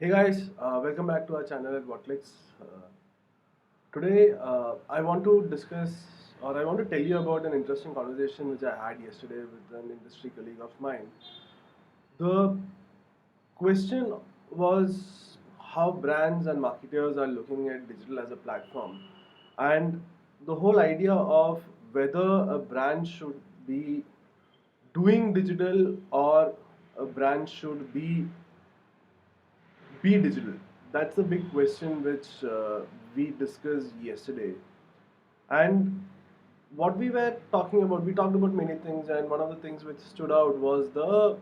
Hey guys, welcome back to our channel at Whatlicks. Today, I want to discuss or I want to tell you about an interesting conversation which I had yesterday with an industry colleague of mine. The question was how brands and marketers are looking at digital as a platform, and the whole idea of whether a brand should be doing digital or a brand should be digital. That's the big question which we discussed yesterday. And what we were talking about, we talked about many things, and one of the things which stood out was the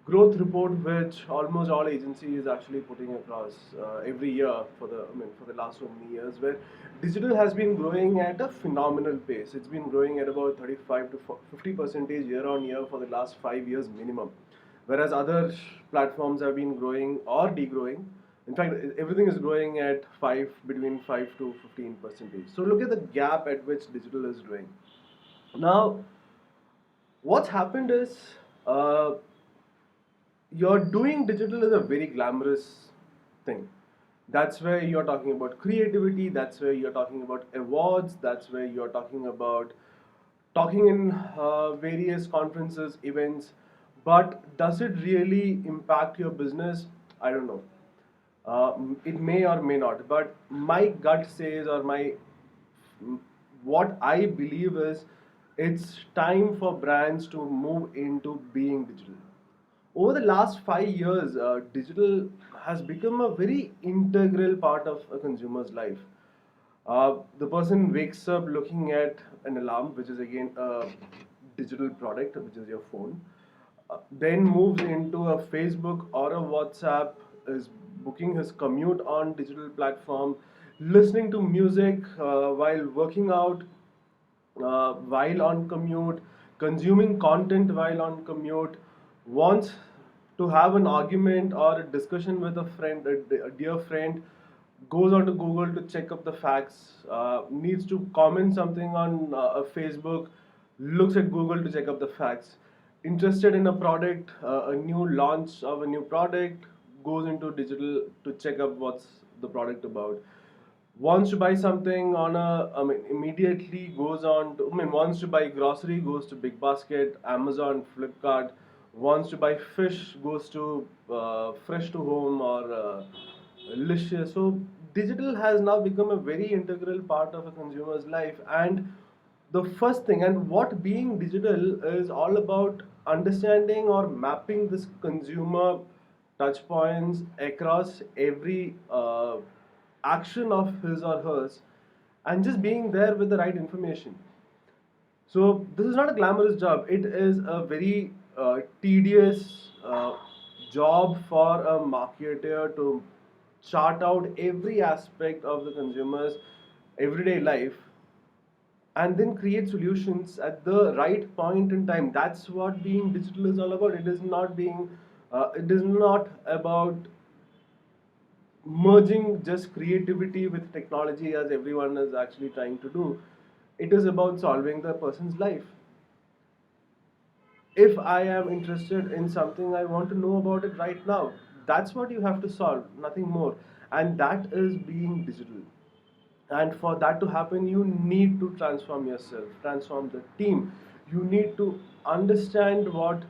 growth report which almost all agencies is actually putting across every year for the last so many years, where digital has been growing at a phenomenal pace. It's been growing at about 35 to 50 percentage year on year for the last 5 years minimum, whereas other platforms have been growing or degrowing. In fact, everything is growing at between 5 to 15 percentage. So look at the gap at which digital is growing. Now, what's happened is uh, you're doing digital is a very glamorous thing. That's where you're talking about creativity, that's where you're talking about awards, that's where you're talking about talking in various conferences, events. But does it really impact your business? I don't know. It may or may not, but my gut says, or my what I believe is, it's time for brands to move into being digital. Over the last 5 years, digital has become a very integral part of a consumer's life. The person wakes up looking at an alarm, which is again a digital product, which is your phone. Then moves into a Facebook or a WhatsApp, is booking his commute on digital platform, listening to music while working out, while on commute, consuming content while on commute, wants to have an argument or a discussion with a friend, a dear friend, goes on to Google to check up the facts, needs to comment something on a Facebook, looks at Google to check up the facts, interested in a product, a new launch of a new product, goes into digital to check up what's the product about, wants to buy something on immediately goes on to, wants to buy grocery, goes to Big Basket, Amazon, Flipkart, wants to buy fish, goes to Fresh to Home or Licious. So digital has now become a very integral part of a consumer's life. And the first thing, and what being digital is all about, understanding or mapping this consumer touch points across every action of his or hers, and just being there with the right information. So this is not a glamorous job. It is a very tedious job for a marketer to chart out every aspect of the consumer's everyday life and then create solutions at the right point in time. That's what being digital is all about. It is not about merging just creativity with technology as everyone is actually trying to do. It is about solving the person's life. If I am interested in something, I want to know about it right now. That's what you have to solve, nothing more. And that is being digital. And for that to happen, you need to transform yourself, transform the team. You need to understand what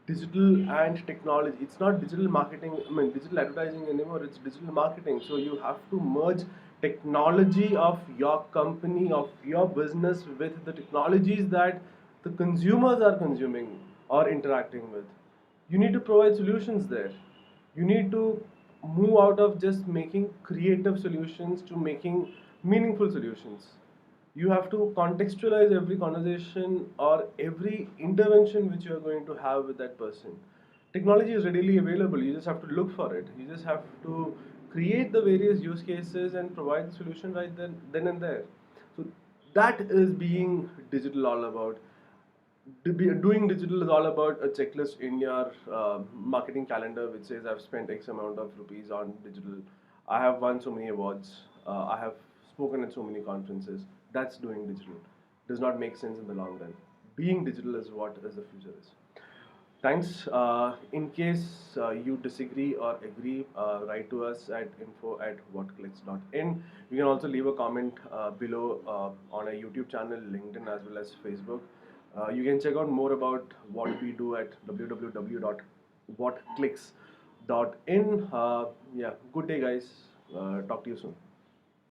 digital and technology, it's not digital marketing, digital advertising anymore, it's digital marketing. So you have to merge technology of your company, of your business, with the technologies that the consumers are consuming or interacting with. You need to provide solutions there. You need to move out of just making creative solutions to making meaningful solutions. You have to contextualize every conversation or every intervention which you are going to have with that person. Technology is readily available, you just have to look for it. You just have to create the various use cases and provide the solution right then and there. So that is being digital all about. Doing digital is all about a checklist in your marketing calendar which says I've spent X amount of rupees on digital, I have won so many awards, I have spoken at so many conferences. That's doing digital. Does not make sense in the long run. Being digital is what is the future is. Thanks. In case you disagree or agree, write to us at info@whatclicks.in. You can also leave a comment below on our YouTube channel, LinkedIn, as well as Facebook. You can check out more about what we do at www.whatclicks.in. Yeah, good day, guys. Talk to you soon.